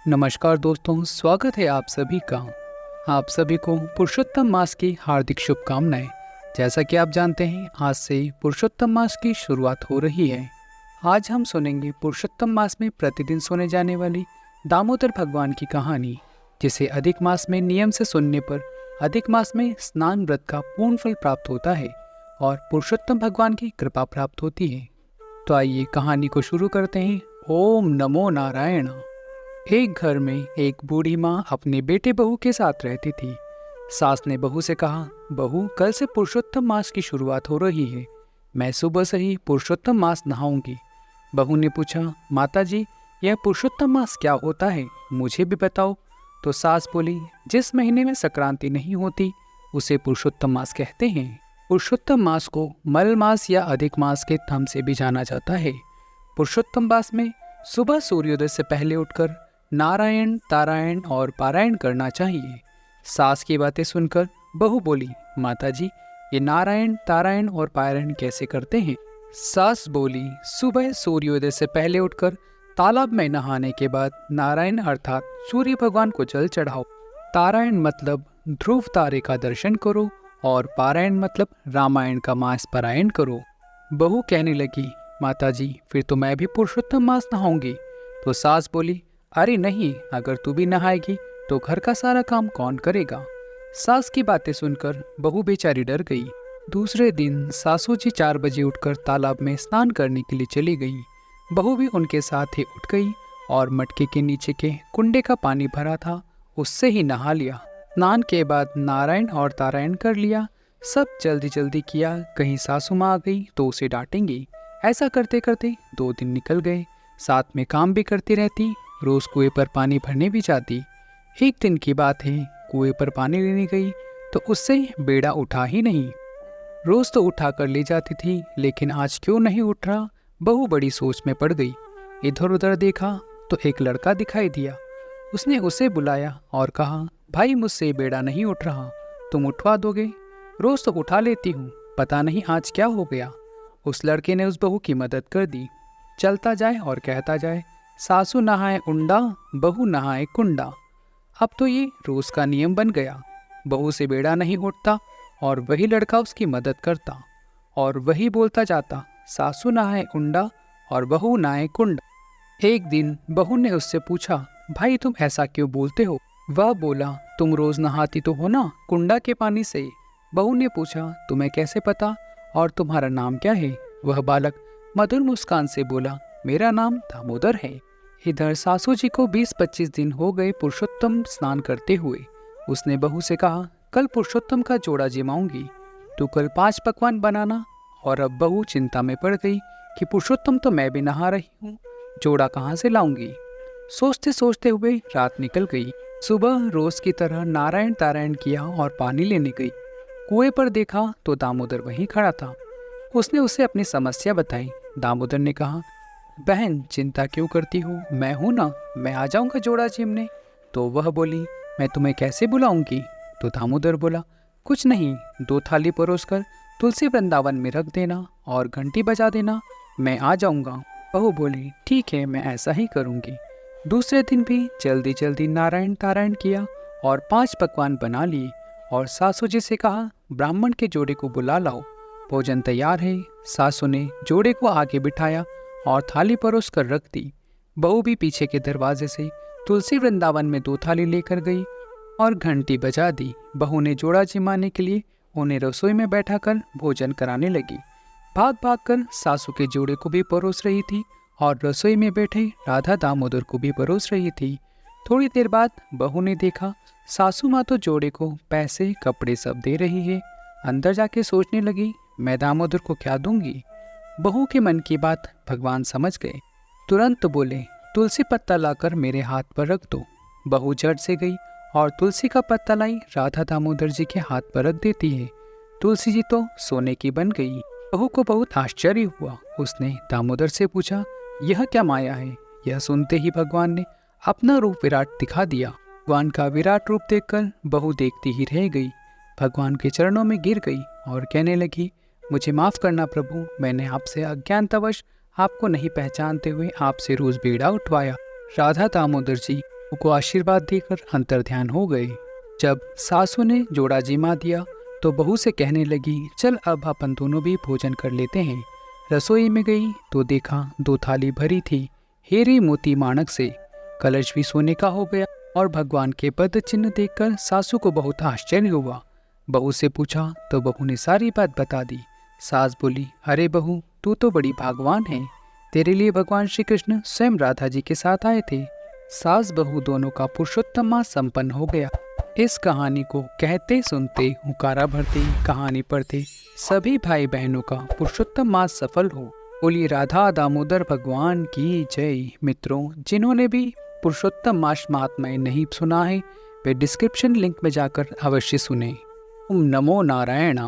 नमस्कार दोस्तों, स्वागत है आप सभी का। आप सभी को पुरुषोत्तम मास की हार्दिक शुभकामनाएं। जैसा कि आप जानते हैं, आज से पुरुषोत्तम मास की शुरुआत हो रही है। आज हम सुनेंगे पुरुषोत्तम मास में प्रतिदिन सुने जाने वाली दामोदर भगवान की कहानी, जिसे अधिक मास में नियम से सुनने पर अधिक मास में स्नान व्रत का पूर्ण फल प्राप्त होता है और पुरुषोत्तम भगवान की कृपा प्राप्त होती है। तो आइए कहानी को शुरू करते हैं। ओम नमो नारायण। एक घर में एक बूढ़ी माँ अपने बेटे बहू के साथ रहती थी। सास ने बहू से कहा, बहू, कल से पुरुषोत्तम मास की शुरुआत हो रही है। मैं सुबह से ही पुरुषोत्तम मास नहाऊंगी। बहू ने पूछा, माताजी, यह पुरुषोत्तम मास क्या होता है, मुझे भी बताओ। तो सास बोली, जिस महीने में संक्रांति नहीं होती उसे पुरुषोत्तम मास कहते हैं। पुरुषोत्तम मास को मल मास या अधिक मास के नाम से भी जाना जाता है। पुरुषोत्तम मास में सुबह सूर्योदय से पहले उठकर नारायण, तारायण और पारायण करना चाहिए। सास की बातें सुनकर बहू बोली, माताजी, ये नारायण, तारायण और पारायण कैसे करते हैं? सास बोली, सुबह सूर्योदय से पहले उठकर तालाब में नहाने के बाद नारायण अर्थात सूर्य भगवान को जल चढ़ाओ। तारायण मतलब ध्रुव तारे का दर्शन करो और पारायण मतलब रामायण का मास पारायण करो। बहू कहने लगी, माताजी, फिर तो मैं भी पुरुषोत्तम मास नहाऊंगी। तो सास बोली, अरे नहीं, अगर तू भी नहाएगी तो घर का सारा काम कौन करेगा? सास की बातें सुनकर बहू बेचारी डर गई। दूसरे दिन सासू जी 4 बजे उठकर तालाब में स्नान करने के लिए चली गई। बहू भी उनके साथ ही उठ गई और मटके के नीचे के कुंडे का पानी भरा था, उससे ही नहा लिया। स्नान के बाद नारायण और तारायण कर लिया। सब जल्दी जल्दी किया, कहीं सासू माँ आ गई तो उसे डांटेंगी। ऐसा करते करते 2 दिन निकल गए। साथ में काम भी करती रहती, रोज कुएं पर पानी भरने भी जाती। एक दिन की बात है, कुएं पर पानी लेने गई तो उससे बेड़ा उठा ही नहीं। रोज तो उठा कर ले जाती थी, लेकिन आज क्यों नहीं उठ रहा? बहू बड़ी सोच में पड़ गई। इधर उधर देखा तो एक लड़का दिखाई दिया। उसने उसे बुलाया और कहा, भाई, मुझसे बेड़ा नहीं उठ रहा, तुम उठवा दोगे? रोज तो उठा लेती हूँ, पता नहीं आज क्या हो गया। उस लड़के ने उस बहू की मदद कर दी। चलता जाए और कहता जाए, सासू नहाए उंडा, बहू नहाए कुंडा। अब तो ये रोज का नियम बन गया। बहू से बेड़ा नहीं उठता और वही लड़का उसकी मदद करता और वही बोलता जाता, सासू नहाए उंडा और बहू नहाए कुंडा। एक दिन बहू ने उससे पूछा, भाई, तुम ऐसा क्यों बोलते हो? वह बोला, तुम रोज नहाती तो हो ना कुंडा के पानी से। बहू ने पूछा, तुम्हें कैसे पता और तुम्हारा नाम क्या है? वह बालक मधुर मुस्कान से बोला, मेरा नाम दामोदर है। इधर सासू जी को 20-25 दिन हो गए पुरुषोत्तम स्नान करते हुए। उसने बहू से कहा, कल पुरुषोत्तम का जोड़ा जिमाऊंगी, तू कल 5 पकवान बनाना। और अब बहू चिंता में पड़ गई कि पुरुषोत्तम तो मैं भी नहा रही हूँ, जोड़ा कहाँ से लाऊंगी? सोचते सोचते हुए रात निकल गई। सुबह रोज की तरह नारायण तारायण किया और पानी लेने गई। कुएं पर देखा तो दामोदर वहीं खड़ा था। उसने उसे अपनी समस्या बताई। दामोदर ने कहा, बहन, चिंता क्यों करती हो, मैं हूं ना, मैं आ जाऊंगा जोड़ा चिमने। तो वह बोली, मैं तुम्हें कैसे बुलाऊंगी? तो दामोदर बोला, कुछ नहीं, 2 थाली परोसकर तुलसी वृंदावन में रख देना और घंटी बजा देना, मैं आ जाऊंगा। बहू बोली, ठीक है, मैं ऐसा ही करूंगी। दूसरे दिन भी जल्दी जल्दी नारायण तारायण किया और 5 पकवान बना लिए और सासू जी से कहा, ब्राह्मण के जोड़े को बुला लाओ, भोजन तैयार है। सासू ने जोड़े को आगे बिठाया और थाली परोस कर रख दी। बहू भी पीछे के दरवाजे से तुलसी वृंदावन में 2 थाली लेकर गई और घंटी बजा दी। बहू ने जोड़ा जिमाने के लिए उन्हें रसोई में बैठाकर भोजन कराने लगी। भाग भाग कर सासू के जोड़े को भी परोस रही थी और रसोई में बैठे राधा दामोदर को भी परोस रही थी। थोड़ी देर बाद बहू ने देखा सासू माँ तो जोड़े को पैसे कपड़े सब दे रही है। अंदर जाके सोचने लगी, मैं दामोदर को क्या दूंगी? बहू के मन की बात भगवान समझ गए। तुरंत बोले, तुलसी पत्ता लाकर मेरे हाथ पर रख दो। बहू झट से गई और तुलसी का पत्ता लाई राधा दामोदर जी के हाथ पर रख देती है। तुलसी जी तो सोने की बन गई। बहू को बहुत आश्चर्य हुआ। उसने दामोदर से पूछा, यह क्या माया है? यह सुनते ही भगवान ने अपना रूप विराट दिखा दिया। भगवान का विराट रूप देखकर बहू देखती ही रह गई। भगवान के चरणों में गिर गई और कहने लगी, मुझे माफ करना प्रभु, मैंने आपसे अज्ञानतावश आपको नहीं पहचानते हुए आपसे रोज बेड़ा उठवाया। राधा दामोदर जी बहू को आशीर्वाद देकर अंतर्ध्यान हो गए। जब सासू ने जोड़ा जिमा दिया तो बहू से कहने लगी, चल अब अपन दोनों भी भोजन कर लेते हैं। रसोई में गई तो देखा 2 थाली भरी थी हीरे मोती माणक से। कलश भी सोने का हो गया और भगवान के पद चिन्ह देखकर सासू को बहुत आश्चर्य हुआ। बहू से पूछा तो बहू ने सारी बात बता दी। सास बोली, अरे बहू, तू तो बड़ी भाग्यवान है, तेरे लिए भगवान श्री कृष्ण स्वयं राधा जी के साथ आए थे। सास बहू दोनों का पुरुषोत्तम मास संपन्न हो गया। इस कहानी को कहते सुनते हुकारा भरते कहानी पढ़ते सभी भाई बहनों का पुरुषोत्तम मास सफल हो। बोलिए राधा दामोदर भगवान की जय। मित्रों, जिन्होंने भी पुरुषोत्तम मास महात्म्य नहीं सुना है वे डिस्क्रिप्शन लिंक में जाकर अवश्य सुने। ओम नमो नारायण।